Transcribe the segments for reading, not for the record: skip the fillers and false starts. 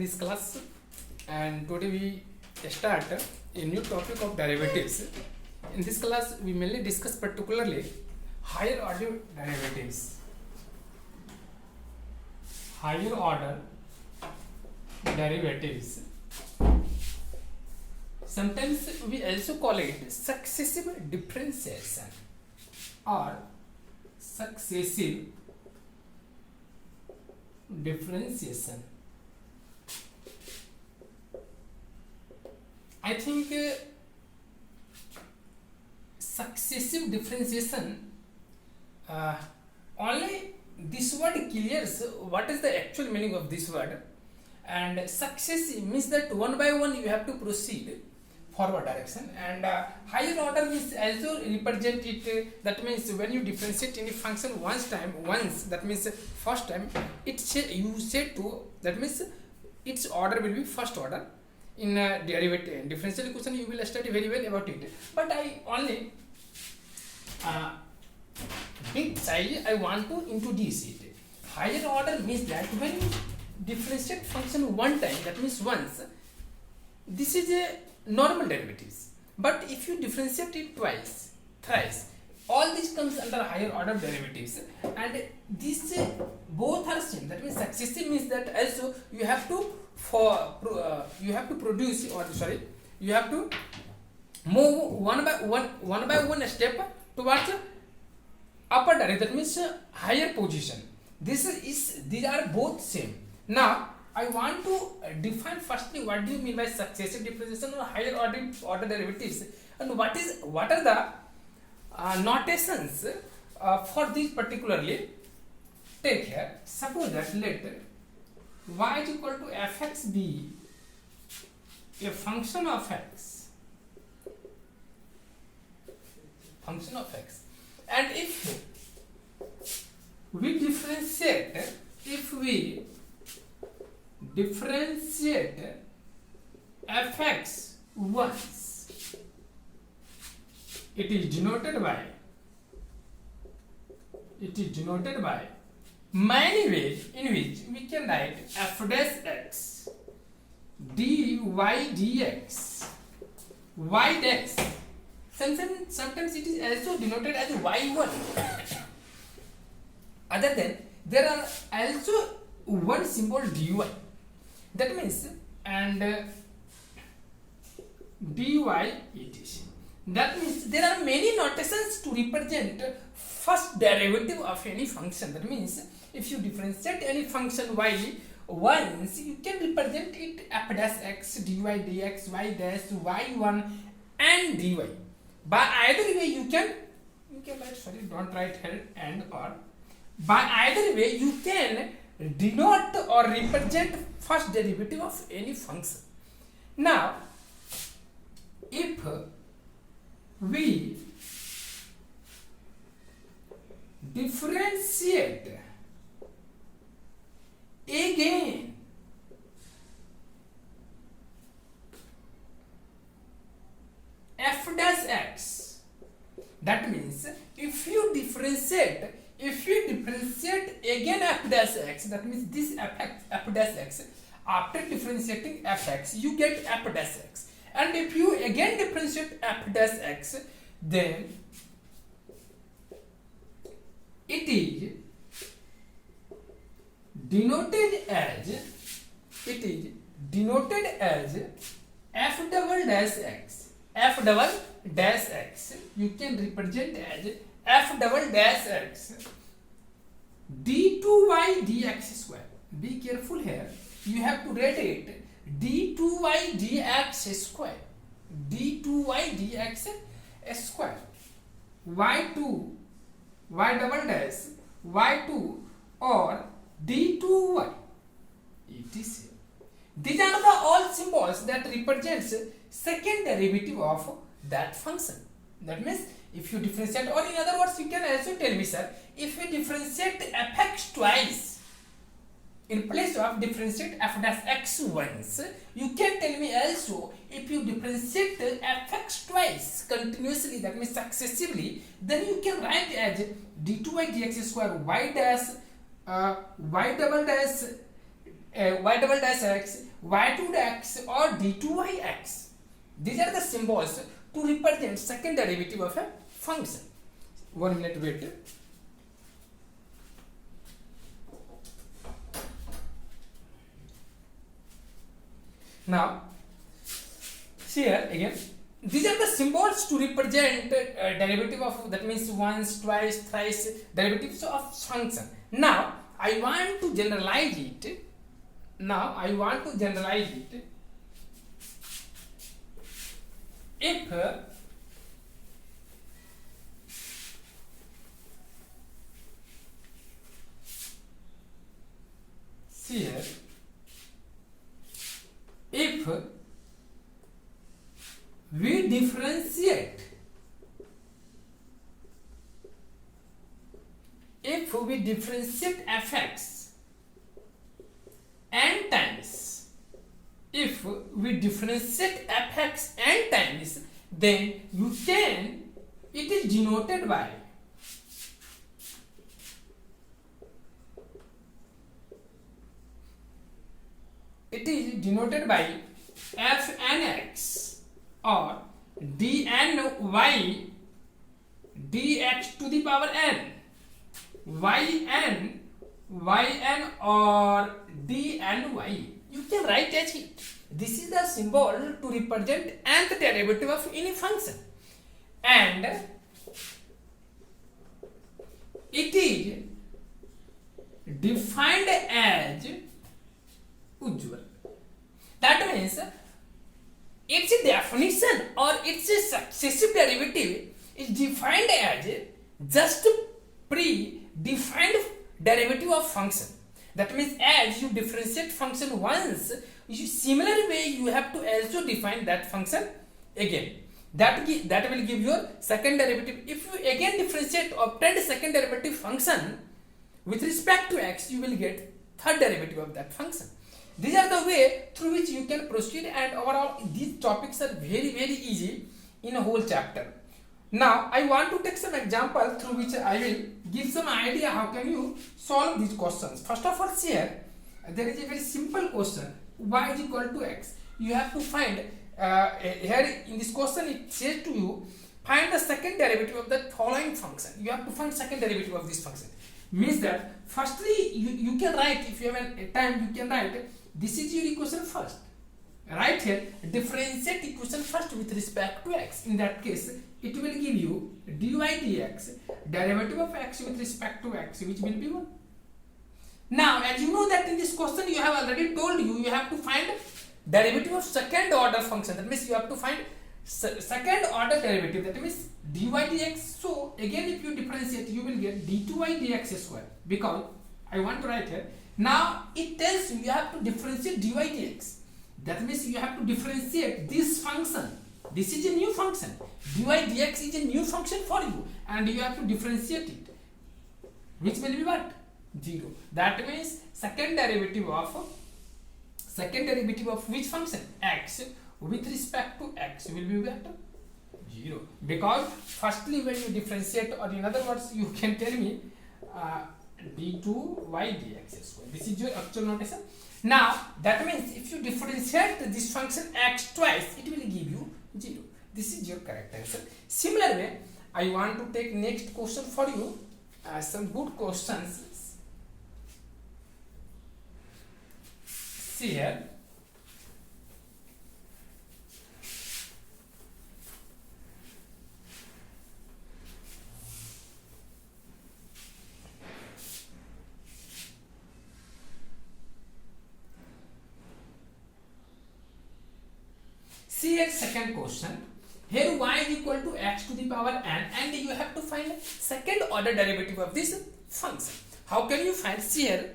this class, and today we start a new topic of derivatives. In this class we mainly discuss particularly higher order derivatives. Higher order derivatives. Sometimes we also call it successive differentiation or successive differentiation. I think successive differentiation, only this word clears what is the actual meaning of this word, and successive means that one by one you have to proceed forward direction, and higher order means also represent it, that means when you differentiate any function once, that means first time you say to, that means its order will be first order. In derivative differential equation you will study very well about it, but I only bit side I want to introduce it. Higher order means that when you differentiate function one time, that means once, this is a normal derivatives, but if you differentiate it twice, thrice, all this comes under higher order derivatives, and this both are same. That means successive means that also you have to produce, or sorry, you have to move one by one step towards upper derivative, that means higher position. These are both same. Now I want to define firstly what do you mean by successive differentiation or higher order derivatives, and what are the notations for this particularly. Take here, suppose that let y is equal to fx be a function of x, and if we differentiate fx once, it is denoted by many ways in which we can write f dash x dy dx y dash. Sometimes it is also denoted as y1. Other than there are also one symbol dy, that means, and dy etc. That means there are many notations to represent first derivative of any function. That means if you differentiate any function y once, you can represent it f dash x dy dx y dash y1 and dy. By either way you can write, sorry, don't write here and or. By either way you can denote or represent first derivative of any function. Now if we differentiate again f dash x, that means if you differentiate again f dash x, that means this f dash x, after differentiating fx you get f dash x, and if you again differentiate f dash x, then it is denoted as f double dash x. You can represent as f double dash x d2y dx square. Be careful here, you have to write it d2y dx square, y2 y double dash y2 or d2y etc. These are the all symbols that represents second derivative of that function. That means if you differentiate, or in other words you can also tell me, sir, if we differentiate fx twice in place of differentiate f dash x once, you can tell me also if you differentiate fx twice continuously, that means successively, then you can write as d2y dx square y dash y double dash y double dash x, y2 x or d2y x. These are the symbols to represent second derivative of a function. 1 minute wait. Now, see here again, these are the symbols to represent derivative of, that means once, twice, thrice, derivatives of function. Now, I want to generalize it. If see here, if we differentiate fx n times, if we differentiate fx n times, then you can, it is denoted by fnx or dny dx to the power n, yn or dny. You can write as it. This is the symbol to represent nth derivative of any function, and it is defined as usual. That means its definition or its successive derivative is defined as just pre-defined derivative of function. That means as you differentiate function once, similar way you have to also define that function again. That will give your second derivative. If you again differentiate obtained second derivative function with respect to x, you will get third derivative of that function. These are the way through which you can proceed, and overall these topics are very easy in a whole chapter. Now I want to take some example through which I will give some idea how can you solve these questions. First of all, here there is a very simple question, y is equal to x. You have to find here in this question it says to you, find the second derivative of the following function. You have to find second derivative of this function. Means that firstly you can write, if you have a time you can write, this is your equation first. Right here, differentiate equation first with respect to x. In that case, it will give you dy dx, derivative of x with respect to x, which will be 1. Now, as you know that in this question, you have already told you have to find derivative of second order function. That means you have to find second order derivative. That means dy dx. So, again, if you differentiate, you will get d2y dx square. Because I want to write here. Now, it tells you have to differentiate dy dx. That means you have to differentiate this function. This is a new function. Dy dx is a new function for you, and you have to differentiate it, which will be what? 0. That means second derivative of which function? X with respect to x will be what? 0. Because firstly when you differentiate, or in other words you can tell me d2y dx square. This is your actual notation. Now that means if you differentiate this function x twice, it will give you 0. This is your correct answer. Similar way, I want to take next question for you. Some good questions. See here. See here, second question. Here y is equal to x to the power n, and you have to find second order derivative of this function. How can you find? See here.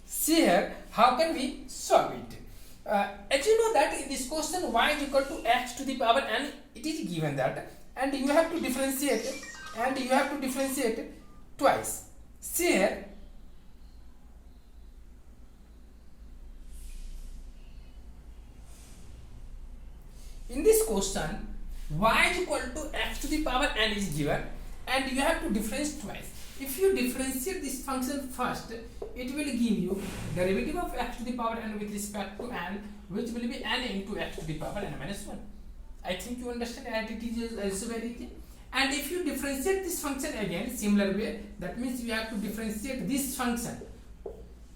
See here, how can we solve it? As you know that in this question y is equal to x to the power n, it is given that, and you have to differentiate twice. See here, in this question, y is equal to x to the power n is given, and you have to differentiate twice. If you differentiate this function first, it will give you derivative of x to the power n with respect to n, which will be n into x to the power n minus 1. I think you understand, and it is also very easy. And if you differentiate this function again, similar way, that means you have to differentiate this function.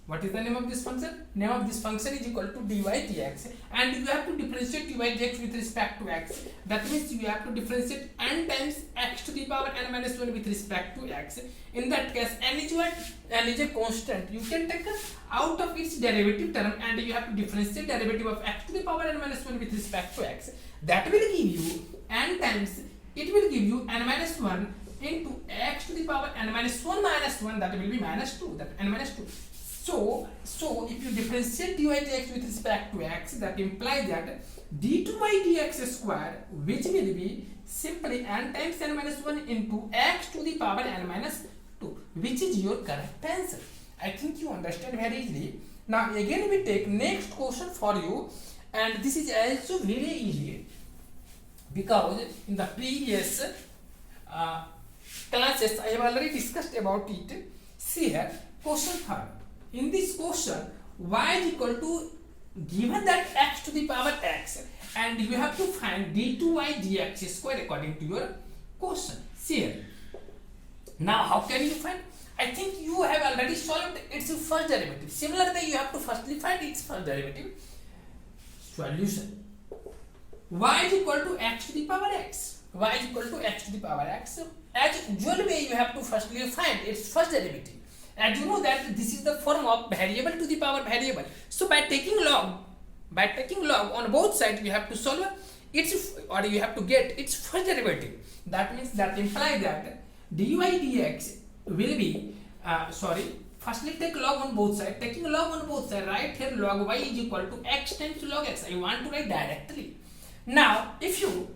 What is the name of this function? Name of this function is equal to dy dx, and you have to differentiate dy dx with respect to x. That means you have to differentiate n times x to the power n minus 1 with respect to x. In that case, n is what? N is a constant. You can take out of its derivative term, and you have to differentiate derivative of x to the power n minus 1 with respect to x. That will give you n times, it will give you n minus 1 into x to the power n minus 1 minus 1, that will be minus 2, that n minus 2. So if you differentiate dy dx with respect to x, that implies that d2y dx square, which will be simply n times n minus 1 into x to the power n minus 2, which is your correct answer. I think you understand very easily. Now again we take next question for you, and this is also very easy, because in the previous classes I have already discussed about it. See here, question 3. In this question, y is equal to, given that x to the power x, and you have to find d2y dx square according to your question. See here. Now how can you find? I think you have already solved its first derivative. Similarly, you have to firstly find its first derivative. Solution. Y is equal to x to the power x. Y is equal to x to the power x. As usual way, you have to firstly find its first derivative. And you know that this is the form of variable to the power variable. So by taking log on both sides, you have to solve its, or you have to get its first derivative. That means that implies that dy dx will be, firstly take log on both sides. Taking log on both sides, write here log y is equal to x times log x. I want to write directly. Now if you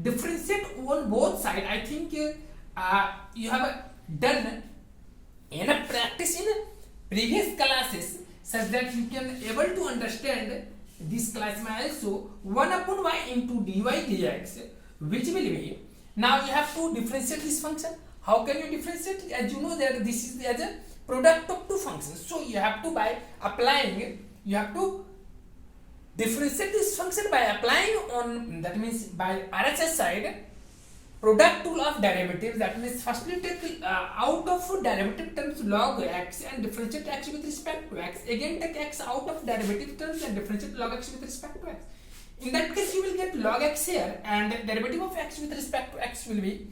differentiate on both sides, I think you have done in a practice in previous classes, such that you can able to understand this class also 1 upon y into dy dx, which will be, now you have to differentiate this function. How can you differentiate? As you know that this is as a product of two functions, so you have to, by applying, you have to differentiate this function by applying on, that means by RHS side, product rule of derivatives. That means firstly take out of derivative terms log x and differentiate x with respect to x. Again take x out of derivative terms and differentiate log x with respect to x. In that case you will get log x here, and derivative of x with respect to x will be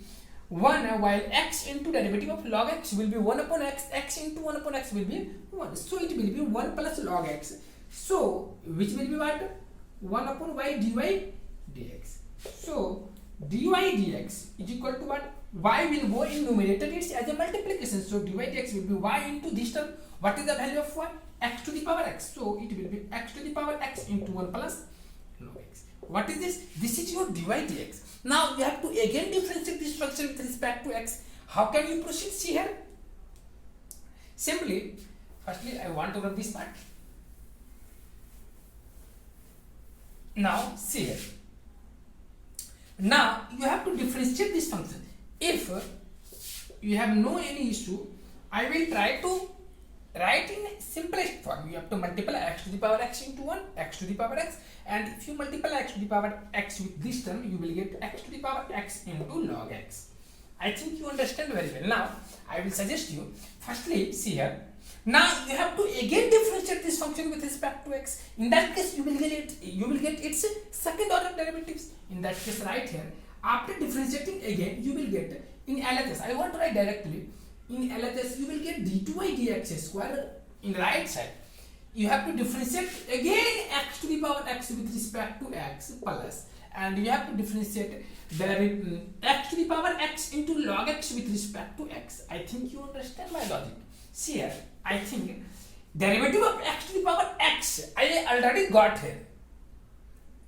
1, while x into derivative of log x will be 1 upon x, x into 1 upon x will be 1. So it will be 1 plus log x. So which will be what? 1 upon y dy dx. So dy dx is equal to what? Y will go in numerator, it's as a multiplication. So dy dx will be y into this term. What is the value of y? X to the power x. So it will be x to the power x into 1 plus log x. What is this? This is your dy dx. Now you have to again differentiate this function with respect to x. How can you proceed? See here. Simply, firstly I want to rub this part. Now see here. Now you have to differentiate this function. If you have no any issue, I will try to write in simplest form. You have to multiply x to the power x into 1, x to the power x, and if you multiply x to the power x with this term, you will get x to the power x into log x. I think you understand very well. Now I will suggest you, firstly see here. Now you have to again differentiate this function with respect to x. In that case you will get its second order derivatives. In that case right here, after differentiating again you will get in LHS, I want to write directly, in LHS you will get d2y dx square. In right side you have to differentiate again x to the power x with respect to x plus, and you have to differentiate x to the power x into log x with respect to x. I think you understand my logic. See here, I think derivative of x to the power x I already got here.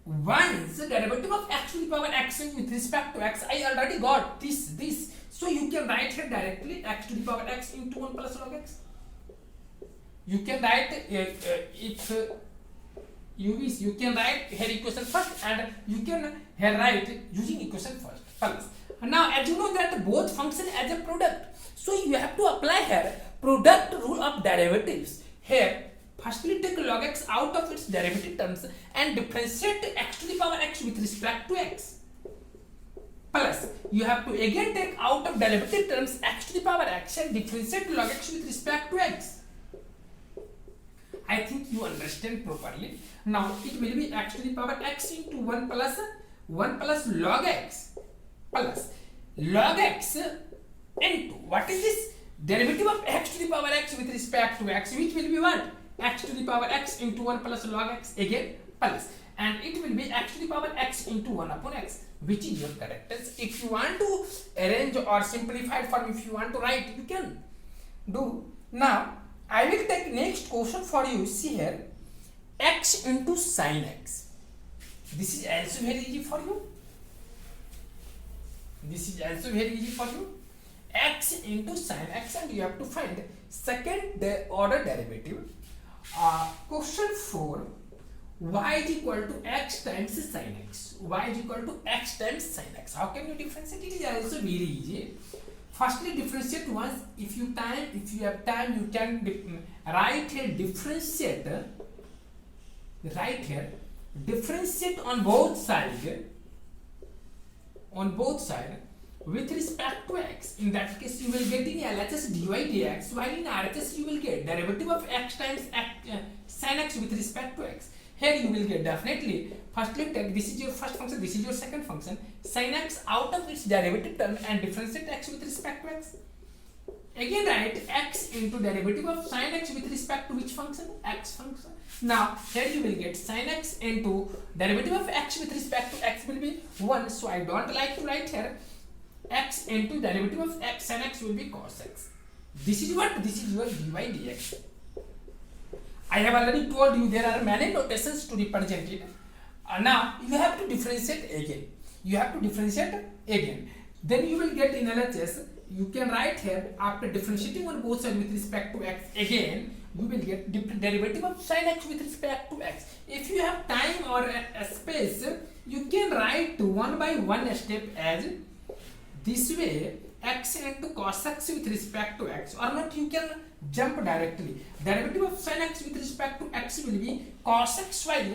Once derivative of x to the power x with respect to x, I already got this. So you can write here directly x to the power x into 1 plus log x. You can write if you can write here equation first and you can here write using equation first plus. Now as you know that both function as a product, so you have to apply here product rule of derivatives. Here firstly take log x out of its derivative terms and differentiate x to the power x with respect to x, plus you have to again take out of derivative terms x to the power x and differentiate log x with respect to x. I think you understand properly. Now it will be x to the power x into 1 plus log x plus log x into what is this derivative of x to the power x with respect to x, which will be what, x to the power x into 1 plus log x again plus, and it will be x to the power x into 1 upon x, which is your correct answer. If you want to arrange or simplified form, if you want to write, you can do. Now I will take next question for you. See here, x into sin x. This is also very easy for you. This is also very easy for you. X into sin x, and you have to find second order derivative. Question 4. Y is equal to x times sin x. Y is equal to x times sin x. How can you differentiate? It is also very easy. Firstly, differentiate once. If you have time, you can write here differentiate. Right here, differentiate on both sides. On both sides with respect to x. In that case, you will get in LHS dy dx, while in RHS you will get derivative of x times sin x with respect to x. Here you will get definitely, firstly take this is your first function, this is your second function, sin x out of its derivative term and differentiate x with respect to x. Again write x into derivative of sin x with respect to which function? X function. Now here you will get sin x into derivative of x with respect to x will be 1. So I don't like to write here x into derivative of x, sin x will be cos x. This is what? This is your dy dx. I have already told you there are many notations to represent it. Now you have to differentiate again. You have to differentiate again. Then you will get in LHS. You can write here after differentiating on both sides with respect to x again. You will get derivative of sin x with respect to x. If you have time or a space, you can write one by one step as this way, x into cos x with respect to x, or not you can jump directly. Derivative of sin x with respect to x will be cos x, while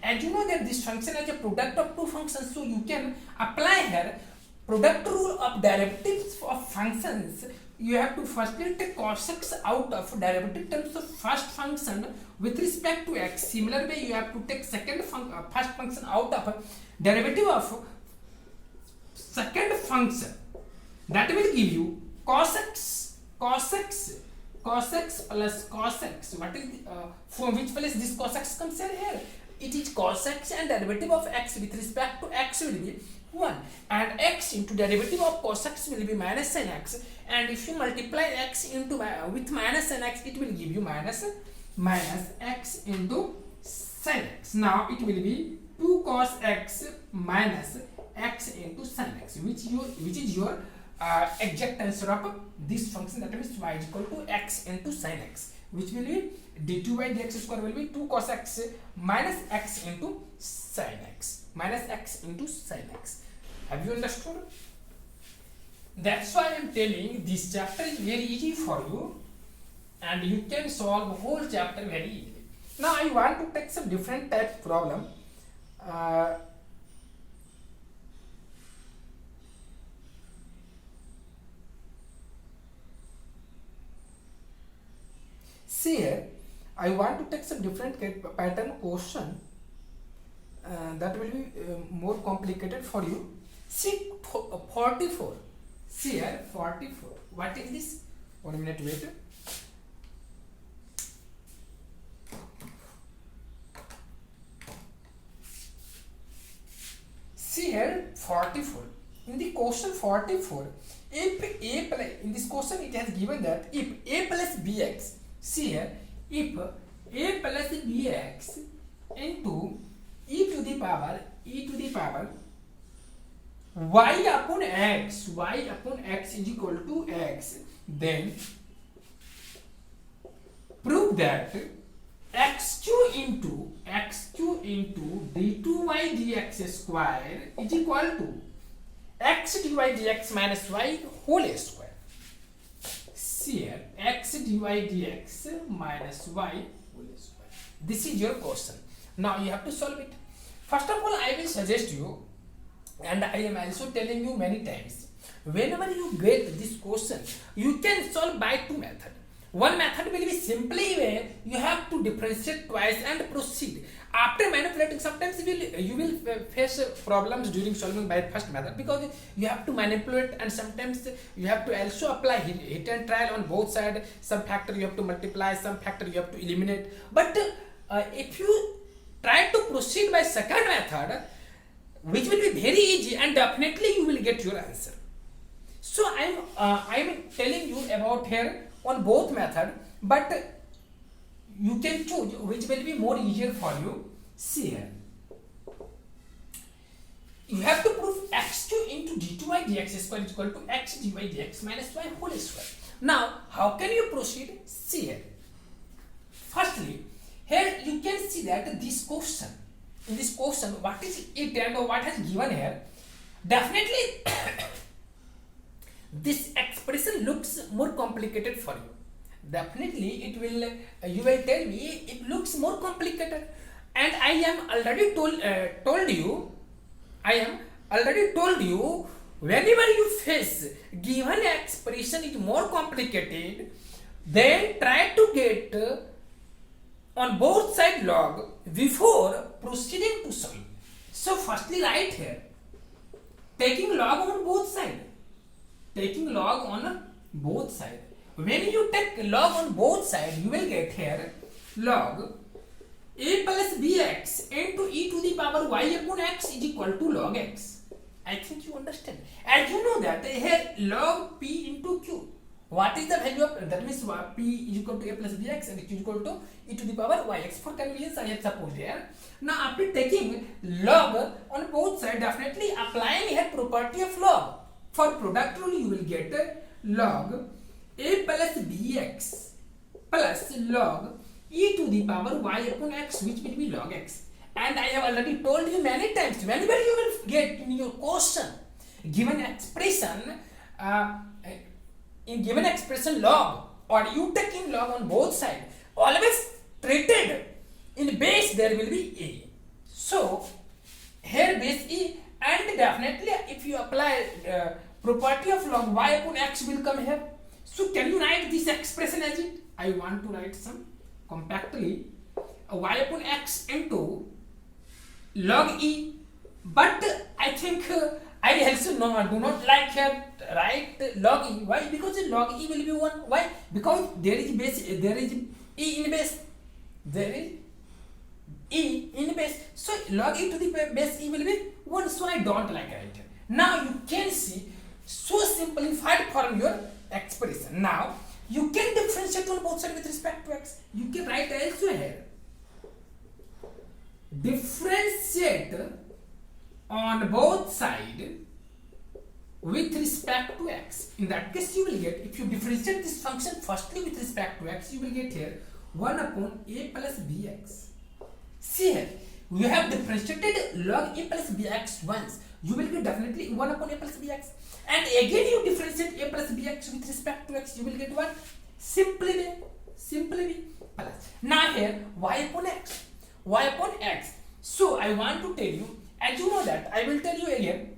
as you know that this function is a product of two functions, so you can apply here product rule of derivatives of functions. You have to firstly take cos x out of derivative terms of first function with respect to x. Similar way, you have to take first function out of derivative of second function. That will give you cos x plus cos x. What is from which place this cos x comes here? It is cos x, and derivative of x with respect to x will be 1, and x into derivative of cos x will be minus sin x, and if you multiply x into with minus sin x, it will give you minus x into sin x. Now it will be 2 cos x minus x into sin x, which is your exact answer of this function. That means y is equal to x into sin x, which will be d2 by dx square will be 2 cos x minus x into sin x, minus x into sin x. Have you understood? That's why I am telling this chapter is very easy for you, and you can solve the whole chapter very easily. Now I want to take some different type problem. See here, I want to take some different pattern question that will be more complicated for you. See 44. See here 44. What is this? 1 minute wait. See here 44. In the question 44, if a plus, in this question it has given that if a plus bx. See here, if a plus bx into e to the power y upon x is equal to x, then prove that x2 into d2y dx square is equal to x dy dx minus y whole square. See here, x dy dx minus y whole square. This is your question. Now you have to solve it. First of all, I will suggest you, and I am also telling you many times, whenever you get this question, you can solve by two methods. One method will be simply where you have to differentiate twice and proceed. After manipulating, sometimes you will face problems during solving by first method, because you have to manipulate, and sometimes you have to also apply hit and trial on both sides. Some factor you have to multiply, some factor you have to eliminate. But if you try to proceed by second method, which will be very easy, and definitely you will get your answer. So I am telling you about here on both method, but you can choose which will be more easier for you. See here, you have to prove x2 into d2y dx square is equal to x dy dx minus y whole square. Now how can you proceed? See here, firstly, here you can see that this question, in this question, what is it and what has given here, definitely this expression looks more complicated for you. Definitely it will, you will tell me it looks more complicated, and I am already told you, whenever you face given expression is more complicated, then try to get on both side log before proceeding to solve. So firstly write here, taking log on both sides. Taking log on both sides. When you take log on both sides, you will get here log a plus bx into e to the power y upon x is equal to log x. I think you understand. And you know that here log p into q. What is the value of that? Means p is equal to a plus bx and q is equal to e to the power yx. For convenience, I have supposed here. Now after taking log on both sides, definitely applying here property of log. For product rule, you will get log a plus bx plus log e to the power y upon x, which will be log x. And I have already told you many times, whenever you will get in your question given expression, in given expression log, or you taking log on both sides, always treated in base there will be a. So here base e, and definitely if you apply property of log y upon x will come here. So can you write this expression as it? I want to write some compactly y upon x into log e, but I think I also do not like here write log e. Why? Because log e will be 1. Why? Because there is base, there is e in base, there is e in base, so log e to the base e will be 1, so I don't like it. Now you can see so simplified form your expression. Now you can differentiate on both sides with respect to x. You can write also here, differentiate on both sides with respect to x. In that case you will get, if you differentiate this function firstly with respect to x, you will get here 1 upon a plus bx. See here, we have differentiated log a plus bx once, you will get definitely 1 upon a plus bx, and again you differentiate a plus bx with respect to x, you will get what? Simply b plus. Now here y upon x. So I want to tell you, as you know that, I will tell you again,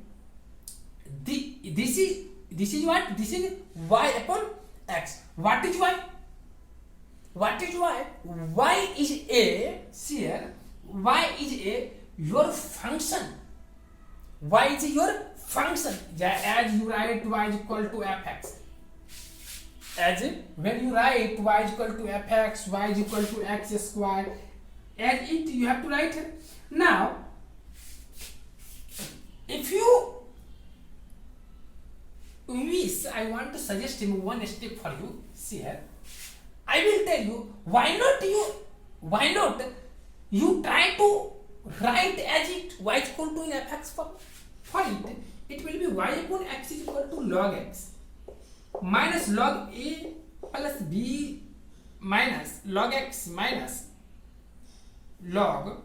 this is what? This is y upon x. What is y? What is y? Y is a, see here, y is a your function. Y is your function. As you write y is equal to fx. As when you write y is equal to fx, y is equal to x square, as it you have to write here. Now, if you wish, I want to suggest him one step for you. See here, I will tell you, why not you try to write as it y is equal to in fx form. For it will be y upon x is equal to log x minus log a plus b minus log x minus log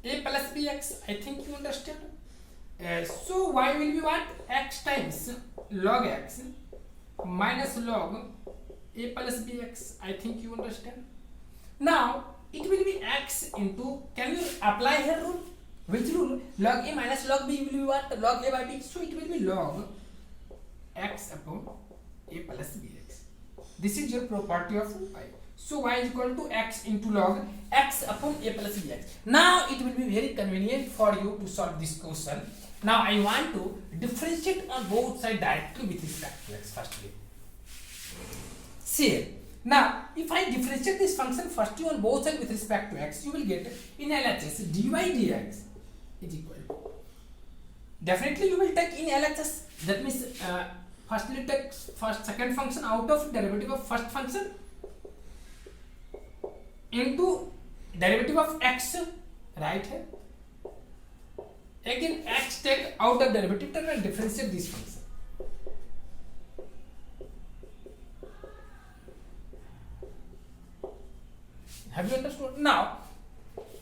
a plus bx. I think you understand. So y will be what? X times log x minus log a plus bx. I think you understand. Now it will be x into, can you apply here rule? Which rule? Log a minus log b will be what? Log a by b. So it will be log x upon a plus bx. This is your property of y. So y is equal to x into log x upon a plus bx. Now it will be very convenient for you to solve this question. Now I want to differentiate on both sides directly with respect to x firstly. See here. Now if I differentiate this function firstly on both sides with respect to x, you will get in LHS dy dx is equal to. Definitely you will take in LHS. That means firstly take second function out of derivative of first function into derivative of x, right here. Again x take out of derivative term and differentiate this function. Have you understood? Now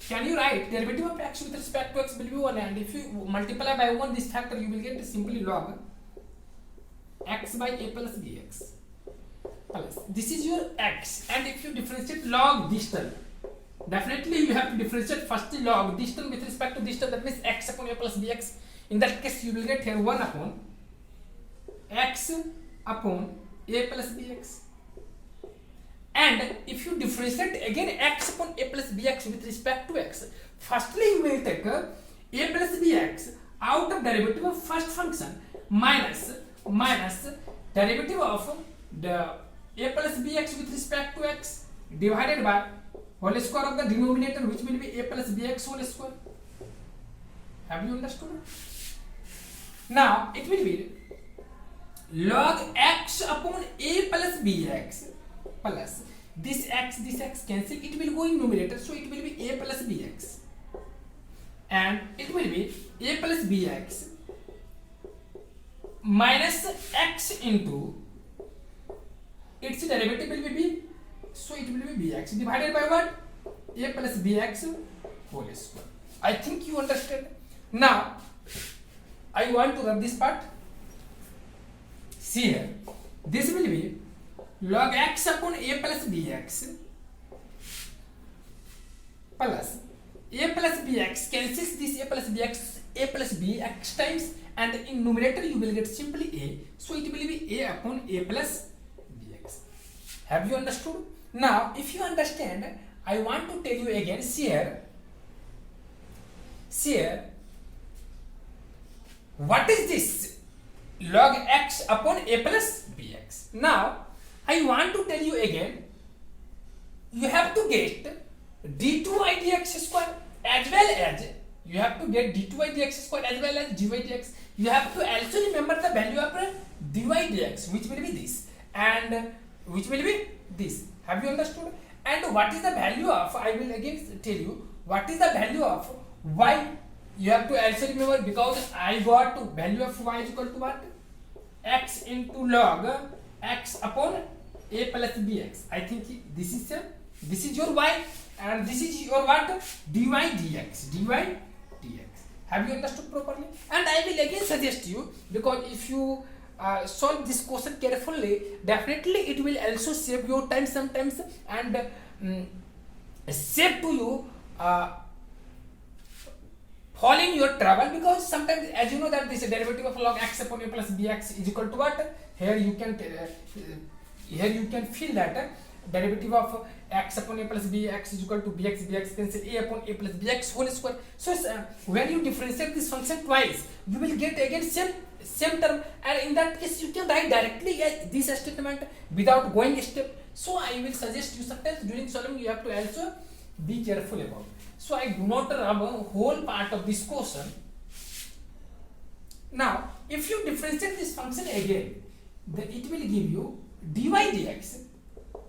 can you write derivative of x with respect to x will be 1, and if you multiply by 1 this factor, you will get simply log x by a plus bx plus, this is your x, and if you differentiate log this term, definitely you have to differentiate first log this term with respect to this term, that means x upon a plus bx. In that case you will get here 1 upon x upon a plus bx, and if you differentiate again x upon a plus bx with respect to x, firstly you will take a plus bx out of derivative of first function minus derivative of the a plus bx with respect to x divided by whole square of the denominator, which will be a plus bx whole square. Have you understood? Now it will be log x upon a plus bx plus this x cancel, it will go in numerator, so it will be a plus bx, and it will be a plus bx minus x into its derivative will be b, so it will be bx divided by what? A plus bx whole square. I think you understand. Now I want to rub this part. See here, this will be log x upon a plus bx plus a plus bx cancels this a plus bx times, and in numerator you will get simply a, so it will be a upon a plus bx. Have you understood? Now if you understand, I want to tell you again. See here, what is this log x upon a plus bx? Now I want to tell you again, you have to get d2y dx square as well as you have to get d2y dx square as well as dy dx. You have to also remember the value of dy dx, which will be this and which will be this. Have you understood? And what is the value of, I will again tell you what is the value of y. You have to also remember, because I got value of y is equal to what? X into log x upon a plus bx. I think this is your y, and this is your what? Dy dx. Have you understood properly? And I will again suggest you, because if you solve this question carefully, definitely it will also save your time sometimes, and save to you fall in your trouble, because sometimes, as you know, that this derivative of log x upon a plus bx is equal to what? Here you can feel that derivative of x upon a plus bx is equal to bx cancel a upon a plus bx whole square. So when you differentiate this function twice, you will get again same term, and in that case you can write directly this statement without going a step. So I will suggest you sometimes during solving you have to also be careful about. So I do not rub a whole part of this question. Now if you differentiate this function again, then it will give you dy dx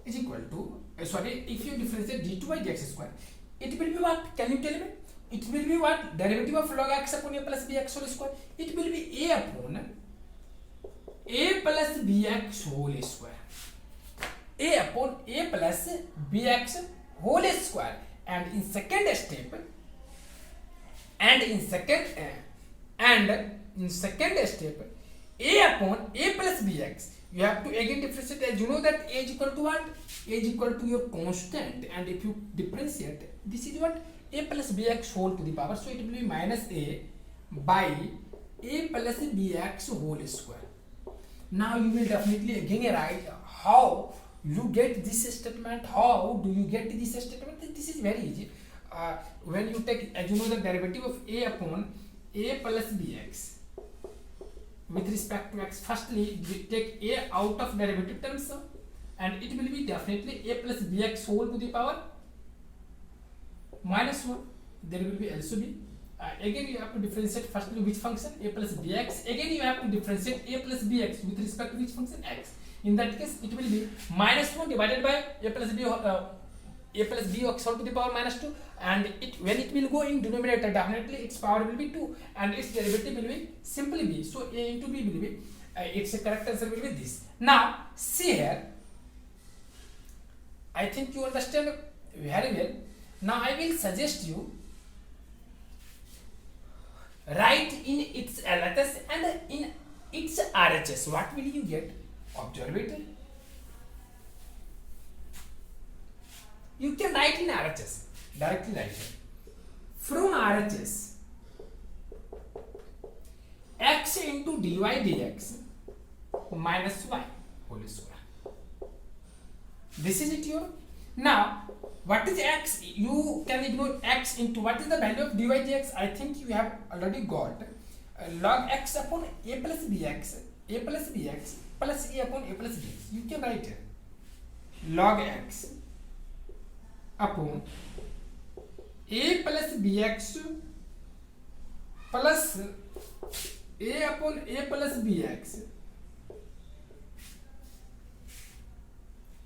is equal to if you differentiate d2y dx square, it will be what? Can you tell me? It will be what? Derivative of log x upon a plus bx whole square. It will be a upon a plus bx whole square. A upon a plus bx whole square, and in second step and in second step a upon a plus bx, you have to again differentiate. As you know that a is equal to what? A is equal to your constant, and if you differentiate, this is what? A plus bx whole to the power, so it will be minus a by a plus bx whole square. Now you will definitely again write how you get this statement. How do you get this statement? This is very easy. When you take, as you know, the derivative of a upon a plus bx with respect to x, firstly we take a out of derivative terms, and it will be definitely a plus bx whole to the power minus 1. There will be also be again you have to differentiate firstly which function, a plus bx. Again you have to differentiate a plus bx with respect to which function, x. In that case it will be minus 1 divided by a plus b x whole to the power minus 2, and when it will go in denominator, definitely its power will be 2 and its derivative will be simply b. So a into b will be its correct answer will be this. Now see here, I think you understand very well. Now I will suggest you write in its LHS and in its RHS. What will you get? Observe it. You can write in RHS, directly write it. From RHS, x into dy dx minus y whole square. This is it your. Now what is x? You can ignore x into what is the value of dy dx. I think you have already got log x upon a plus bx plus a upon a plus bx. You can write it log x upon a plus bx plus a upon a plus bx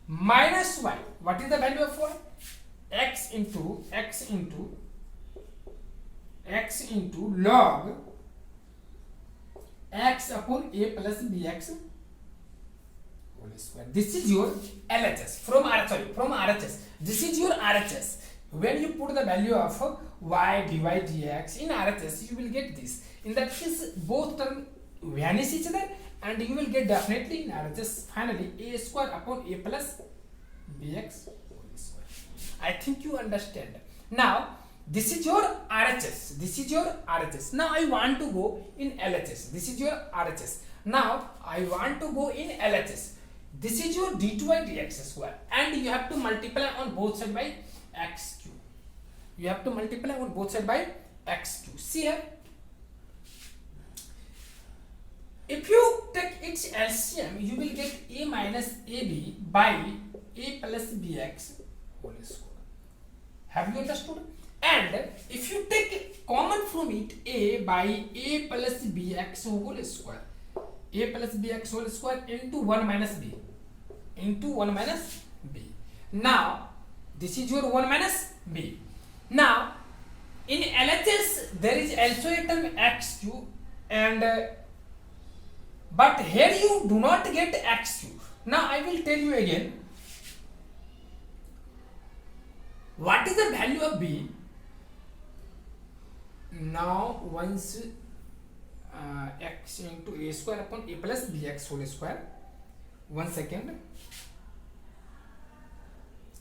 minus y. What is the value of y? x into log x upon a plus bx whole square. This is your LHS from RHS. This is your RHS. When you put the value of y dy dx in RHS, you will get this. In that case, both terms vanish each other, and you will get definitely in RHS finally a square upon a plus bx whole square. I think you understand. Now this is your RHS. Now I want to go in LHS. This is your RHS. Now I want to go in LHS. This is your d2y dx square, and you have to multiply on both sides by x cube. You have to multiply on both sides by x cube. See here, if you take its LCM, you will get a minus ab by a plus bx whole square. Have you understood? And if you take common from it a by a plus bx whole square, a plus bx whole square into 1 minus b, Now this is your 1 minus b. Now in LHS there is also a term x cube, and but here you do not get x cube. Now I will tell you again what is the value of b. Now once x into a square upon a plus bx whole square. 1 second.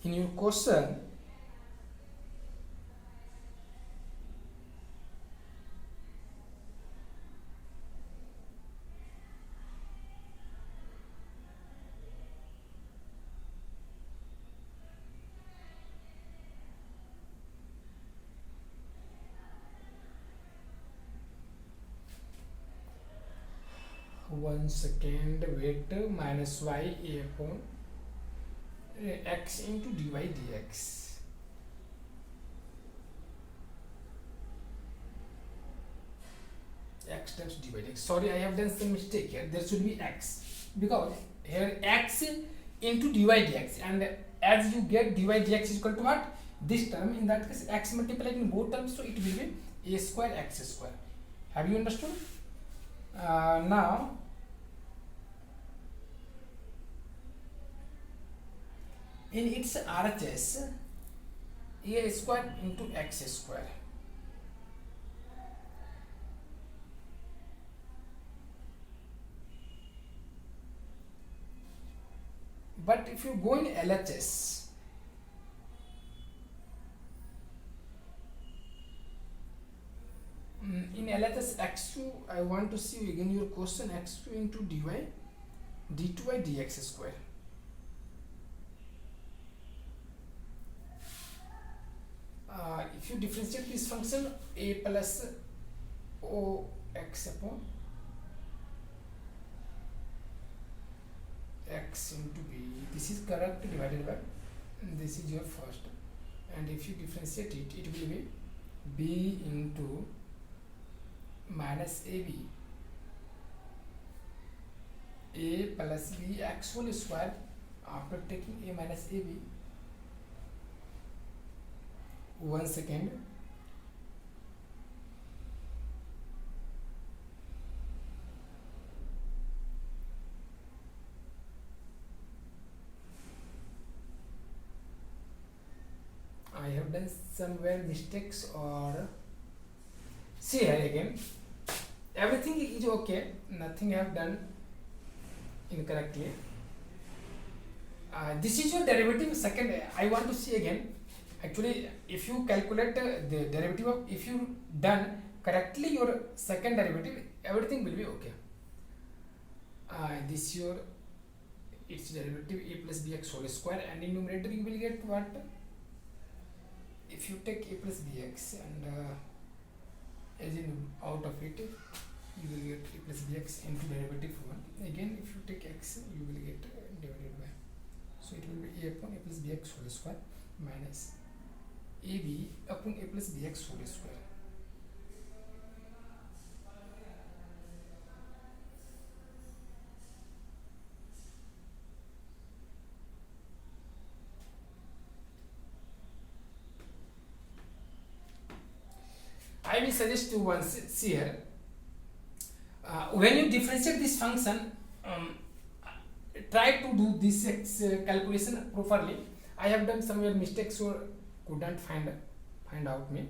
In your question, one second, wait, minus y a upon x into dy dx. X times dy dx. Sorry, I have done some mistake here. There should be x, because here x into dy dx, and as you get dy dx is equal to what? This term. In that case, x multiplied in both terms, so it will be a square x square. Have you understood? Now in its RHS, a square into x square. But if you go in LHS, in LHS x2, I want to see again your question, x2 into dy d2 dx square. If you differentiate this function, a plus o x upon x into b, this is correct divided by, this is your first, and if you differentiate it, it will be b into minus ab, a plus b x whole square after taking a minus ab. 1 second. I have done somewhere mistakes, or see here again, everything is okay, nothing I have done incorrectly. This is your derivative second. I want to see again. Actually, if you calculate the derivative of, if you done correctly your second derivative, everything will be okay. This your its derivative a plus bx whole square, and in numerator you will get what? If you take a plus bx and as in out of it, you will get a plus bx into derivative 1. Again, if you take x, you will get divided by. So it will be a upon a plus bx whole square minus ab upon a plus bx whole square. I will suggest you once, see here, when you differentiate this function, try to do this calculation properly. I have done some mistakes, so couldn't find out me.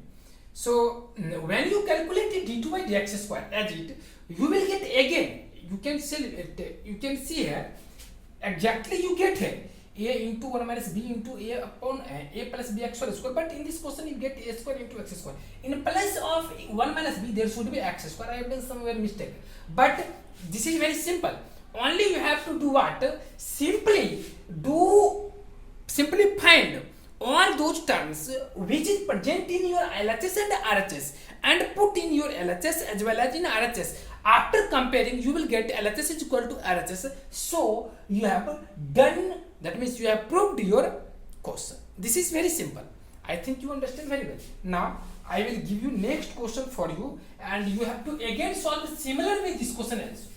So when you calculate the d2 by dx square as it, you will get again, you can see here exactly you get here a into 1 minus b into a upon a plus bx whole square, but in this question you get a square into x square. In place of 1 minus b there should be x square. I have done somewhere mistake, but this is very simple. Only you have to do what? Simply find all those terms which is present in your LHS and RHS and put in your LHS as well as in RHS. After comparing, you will get LHS is equal to RHS. So you have done, that means you have proved your question. This is very simple. I think you understand very well. Now I will give you next question for you, and you have to again solve similar with this question also.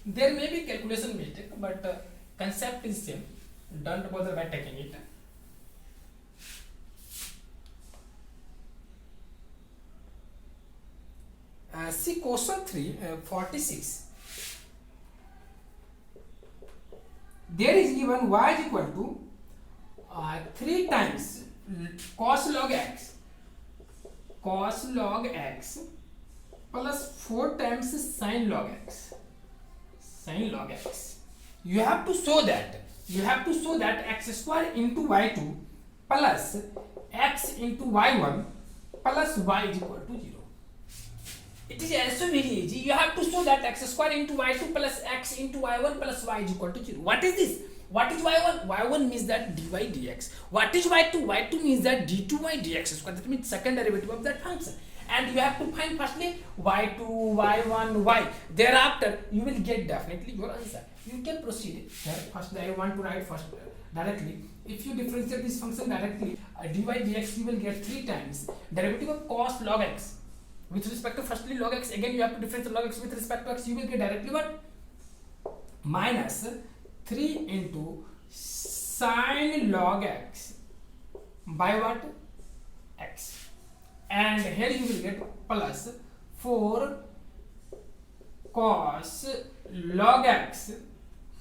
There may be calculation mistake, but concept is same. Don't bother by taking it. See question 3, 46. There is given y is equal to 3 times cos log x plus 4 times sin log x. You have to show that x square into y2 plus x into y1 plus y is equal to 0. It is also very easy. You have to show that x square into y2 plus x into y1 plus y is equal to 0. What is this? What is y1? y1 means that dy dx. What is y2? y2 means that d2y dx square. That means second derivative of that function. And you have to find firstly y2, y1, y. Thereafter, you will get definitely your answer. You can proceed. First, I want to write first directly. If you differentiate this function directly, dy dx, you will get 3 times derivative of cos log x. With respect to firstly log x, again you have to differentiate log x with respect to x, you will get directly what? Minus 3 into sin log x by what? X. And here you will get plus 4 cos log x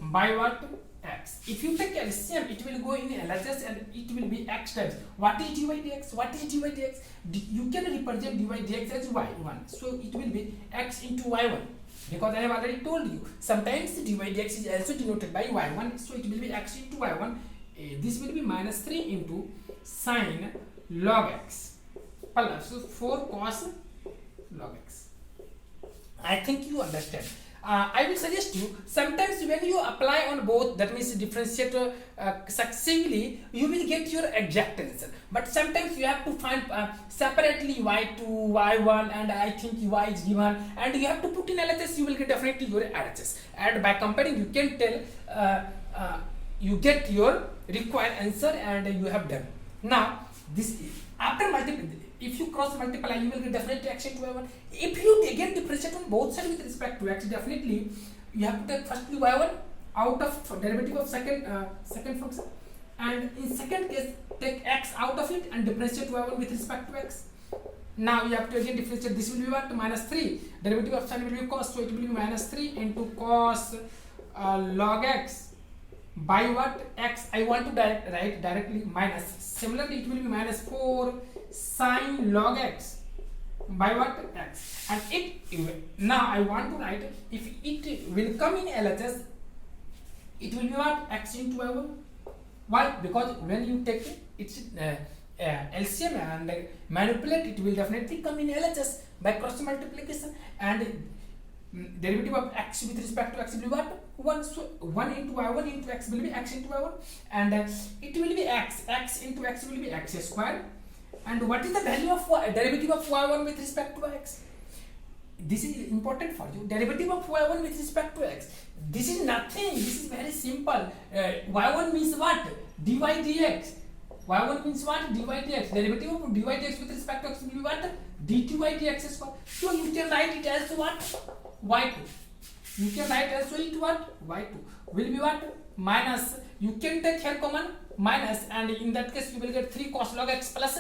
by what? x. If you take LCM, it will go in LHS and it will be x times. What is dy dx? What is dy dx? You can represent dy dx as y1. So it will be x into y1. Because I have already told you, sometimes dy dx is also denoted by y1. So it will be x into y1. This will be minus 3 into sine log x plus 4 cos log x. I think you understand. I will suggest you, sometimes when you apply on both, that means differentiate successively, you will get your exact answer. But sometimes you have to find separately y2, y1, and I think y is given, and you have to put in LHS, you will get definitely your RHS. And by comparing, you can tell you get your required answer and you have done. Now, this after multiple, if you cross multiply, you will get definitely x into y1. If you again differentiate on both sides with respect to x, definitely you have to take firstly y1 out of derivative of second function, and in second case take x out of it and differentiate y1 with respect to x. Now you have to again differentiate. This will be what? Minus 3. Derivative of sine will be cos, so it will be minus 3 into cos log x by what? X. I want to write directly minus. Similarly, it will be minus 4 sine log x by what? X. And it now I want to write, if it will come in LHS, it will be what? X into y1. Why? Because when you take its LCM and manipulate, it will definitely come in LHS by cross multiplication, and derivative of x with respect to x will be what? 1. So 1 into y1 into x will be x into y1, and it will be x. X into x will be x square. And what is the value of derivative of y1 with respect to x? This is important for you. Derivative of y1 with respect to x. This is nothing. This is very simple. Y1 means what? Dy dx. Y1 means what? Dy dx. Derivative of dy dx with respect to x will be what? Dy dx square. So you can write it as what? Y2. You can write also it what? Y2 will be what? Minus. You can take here common minus, and in that case you will get 3 cos log x plus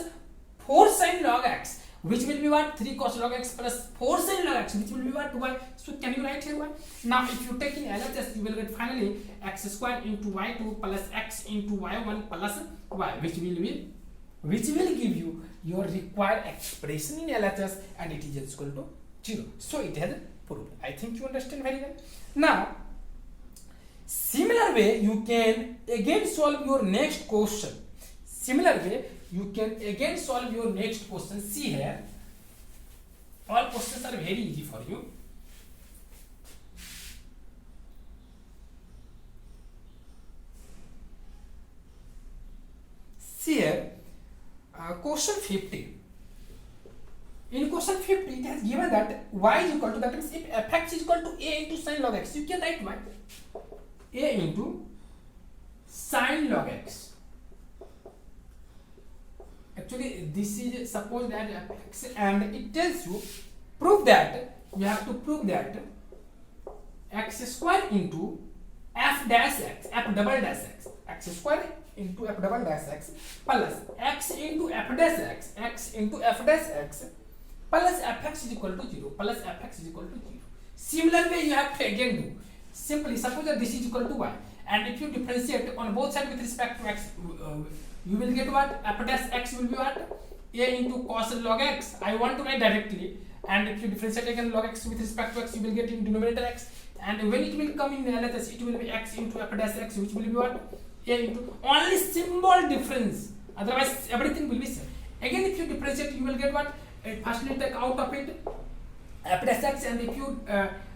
4 sin log x, which will be what? 3 cos log x plus 4 sin log x, which will be what? Y. So can you write here y? Now if you take in LHS, you will get finally x square into y2 plus x into y1 plus y, which will give you your required expression in LHS, and it is equal to 0. So it has proved. I think you understand very well. Now, similar way you can again solve your next question. Similar way you can again solve your next question. See here, all questions are very easy for you. See here, question 50. In question 50, it has given that y is equal to, that means if fx is equal to a into sin log x, you can write y a into sin log x. Actually, this is suppose that fx, and it tells you prove that you have to prove that x square into f dash x, f double dash x square into f double dash x plus x into f dash x into f dash x plus fx is equal to 0 plus fx is equal to 0. Similar way you have to again do. Simply suppose that this is equal to y, and if you differentiate on both sides with respect to x, you will get what? F dash x will be what? A into cos log x. I want to write directly, and if you differentiate again log x with respect to x, you will get in denominator x, and when it will come in LHS, it will be x into f dash x, which will be what? A into only symbol difference. Otherwise, everything will be same. Again, if you differentiate, you will get what? Firstly, take out of it f dash x, and if you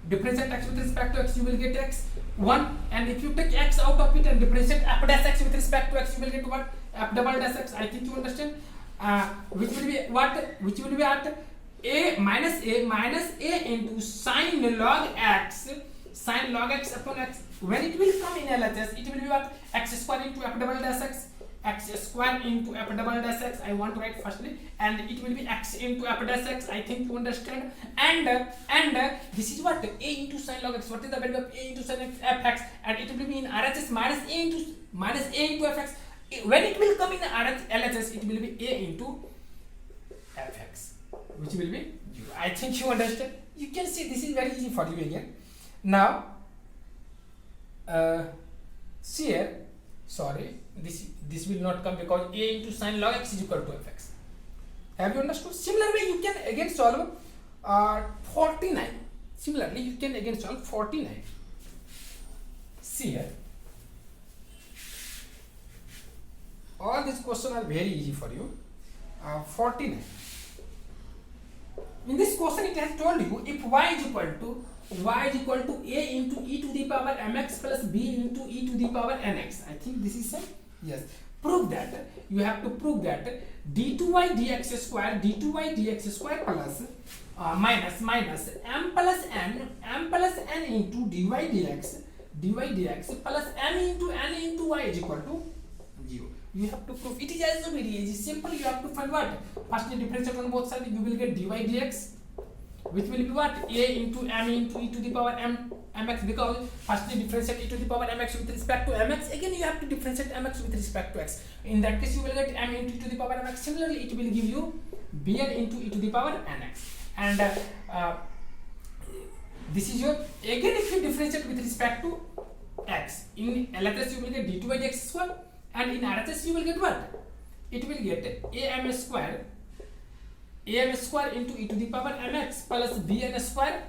differentiate x with respect to x, you will get x 1, and if you take x out of it and differentiate f dash x with respect to x, you will get what? F double dash x. I think you understand. Which will be what? Which will be at a minus a into sin log x, sin log x upon x. When it will come in LHS, it will be what? X square into f double dash x square into f double dash x. I want to write firstly, and it will be x into f dash x. I think you understand. And this is what? A into sin log x. What is the value of a into sin fx? And it will be in RHS minus a into fx. When it will come in LHS, it will be a into fx, which will be 0. I think you understand. You can see this is very easy for you again. Now, see here, sorry, this will not come because a into sin log x is equal to fx. Have you understood? Similar way you can again solve 49. Similarly you can again solve 49. See here, all these questions are very easy for you. 49. In this question it has told you if y is equal to a into e to the power mx plus b into e to the power nx. I think this is yes. Prove that. You have to prove that d2y dx square plus minus m plus n into dy dx plus m into y is equal to 0. You have to prove. It is also very easy. Simple. You have to find what? First differentiate on both sides. You will get dy dx, which will be what? A into m into e to the power mx, because first differentiate e to the power mx with respect to mx. Again you have to differentiate mx with respect to x. In that case you will get m into e to the power mx. Similarly it will give you bn into e to the power nx. And this is your, again if you differentiate with respect to x, in LHS you will get d2 by dx square, and in RHS you will get what? It will get am square into e to the power mx plus bn square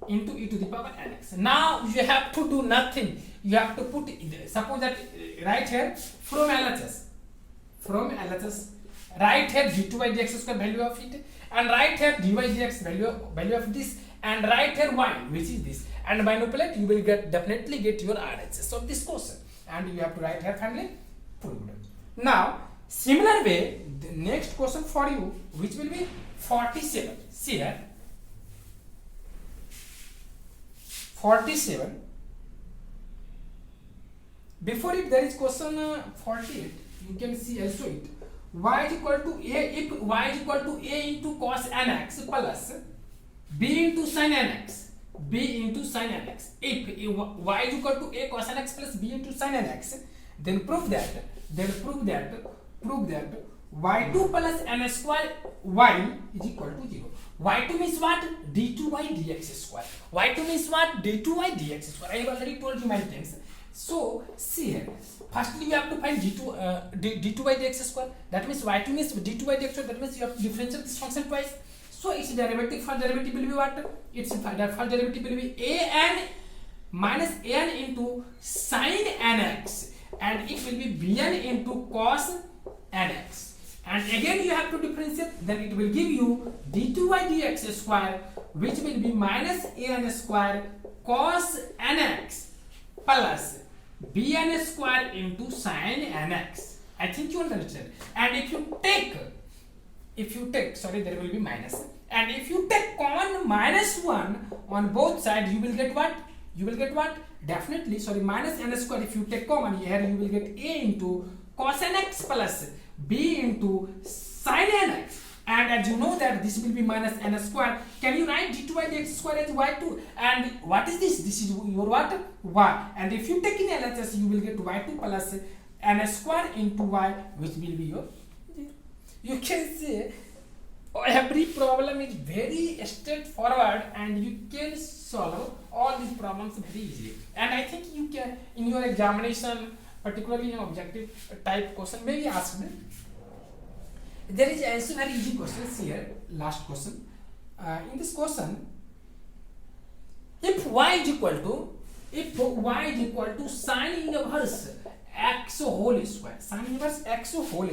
into e to the power nx. Now you have to do nothing. You have to put, suppose that right here from LHS, right here d2 by dx square value of it, and right here dy dx value of this, and right here y, which is this, and manipulate, you will definitely get your RHS of this question, and you have to write here finally proved. Now similar way the next question for you, which will be 47. See here, 47. Before it there is question 48. You can see also it. Y is equal to a, if y is equal to a into cos nx plus b into sin nx, if y is equal to a cos nx plus b into sin nx, then prove that y2 plus n square y is equal to 0. y2 means what? d2y dx square. y2 means what? d2y dx square. I have already told you my things. So see here, firstly you have to find d2y dx square. That means y2 means d2y dx square. That means you have to differentiate this function twice. So its derivative, first derivative will be what? Its first derivative will be an minus an into sin nx, and it will be bn into cos nx. And again you have to differentiate, then it will give you d2y dx square, which will be minus an square cos nx plus bn square into sin nx. I think you understand. And if you take, sorry, there will be minus, and if you take common minus 1 on both sides, you will get what? Definitely, sorry, minus n square. If you take common here, you will get a into cos nx plus b into sin nx. And as you know that this will be minus n square, can you write d2y dx square as y2? And what is this? This is your what? Y. And if you take in LHS, you will get y2 plus n square into y, which will be your 0. You can see every problem is very straightforward, and you can solve all these problems very easily. And I think you can, in your examination, particularly in objective type question, maybe asked. There is also very easy questions here. Last question. In this question, if y is equal to sin inverse x whole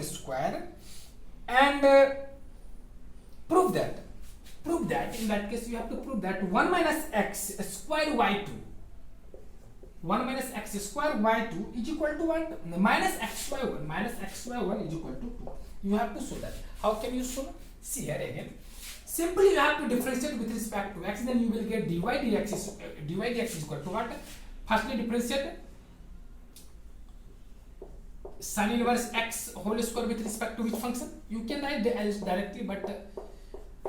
square, and prove that in that case you have to prove that 1 minus x square y2 is equal to what? Minus x by 1 is equal to 2. You have to show that. How can you show? See here again. Simply you have to differentiate with respect to x, then you will get dy dx is equal to what? Firstly differentiate sin inverse x whole square with respect to which function? You can write the as directly, but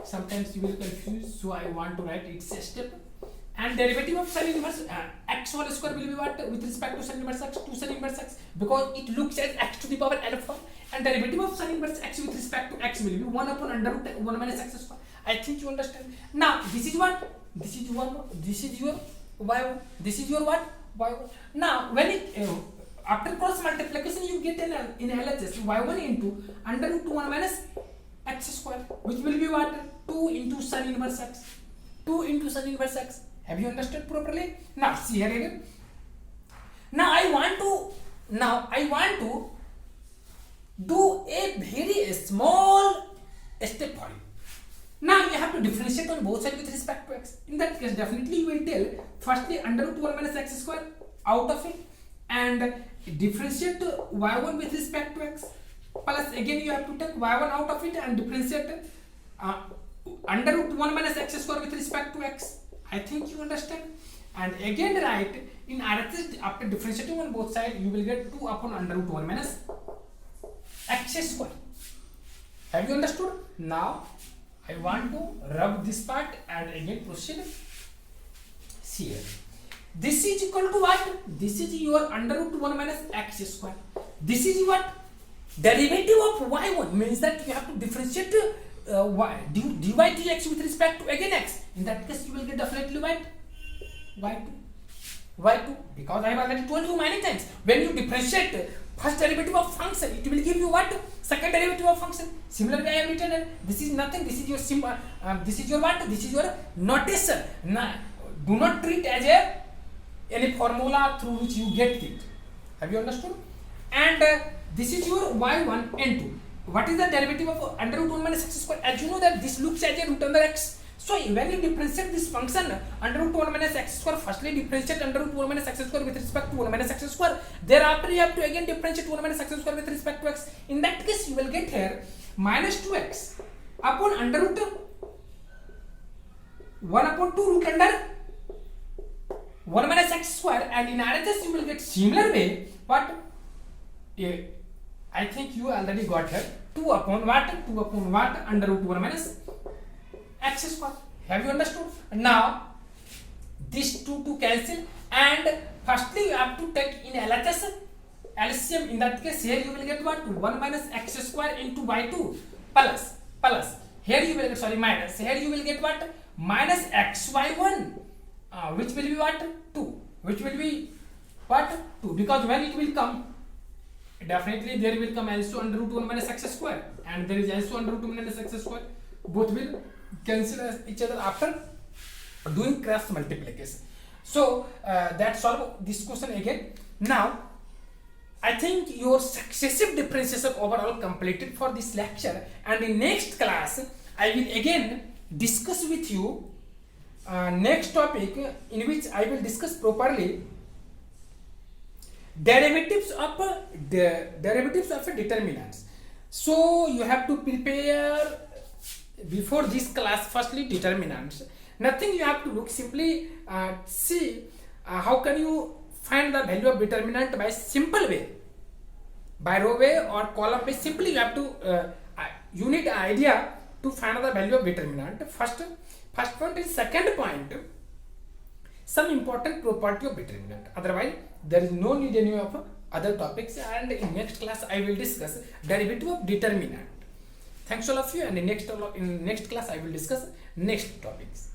sometimes you will confuse, so I want to write its a step. And derivative of sin inverse x whole square will be what? With respect to sin inverse x, to sin inverse x, because it looks as x to the power n form. And derivative of sin inverse x with respect to x will be 1 upon under root 1 minus x square. I think you understand. Now this is what? This is your y1. This is your what? y1. Now when it after cross multiplication you get an in LHS y1 into under root 1 minus x square, which will be what? 2 into sin inverse x. 2 into sin inverse x. Have you understood properly? Now see here again. Now I want to do a very small step for you. Now you have to differentiate on both sides with respect to x. In that case, definitely you will tell firstly under root 1 minus x square out of it and differentiate y1 with respect to x. Plus again you have to take y1 out of it and differentiate under root 1 minus x square with respect to x. I think you understand. And again write in RHS after differentiating on both sides you will get 2 upon under root 1 minus x square. Have you understood? Now I want to rub this part and again proceed. See here. This is equal to what? This is your under root 1 minus x square. This is what? Derivative of y1 means that you have to differentiate dy dx with respect to again x. In that case you will get definitely y2 because I have already told you many times when you differentiate first derivative of function it will give you what? Second derivative of function. Similarly I have written it. This is nothing, this is your symbol, this is your what? This is your notation. Now, do not treat as any formula through which you get it. Have you understood? And this is your y1 and 2. What is the derivative of under root 1 minus x square? As you know that this looks as a root under x. So when you differentiate this function under root 1 minus x square, firstly differentiate under root 1 minus x square with respect to 1 minus x square. Thereafter you have to again differentiate 1 minus x square with respect to x. In that case you will get here minus 2x upon under root 1 upon 2 root under 1 minus x square, and in RHS you will get similar way. What? I think you already got here 2 upon what? 2 upon what? Under root 1 minus x square. Have you understood? Now this 2 cancel, and firstly you have to take in LHS LCM. In that case here you will get what? 1 minus x square into y2 plus here you will get minus, here you will get what? Minus xy1 which will be what? 2, which will be what? 2, because when it will come definitely there will come also under root 1 minus x square and there is also under root 1 minus x square. Both will cancel each other after doing cross multiplication. So that solve this question again. Now I think your successive differentiation overall completed for this lecture, and in next class I will again discuss with you next topic in which I will discuss properly derivatives of determinants. So you have to prepare before this class firstly determinants. Nothing you have to look, simply see how can you find the value of determinant by simple way, by row way or column way. Simply you have to you need an idea to find the value of determinant. First point is second point, some important property of determinant. Otherwise there is no need any of other topics, and in next class I will discuss derivative of determinant. Thanks all of you, and in next class I will discuss next topics.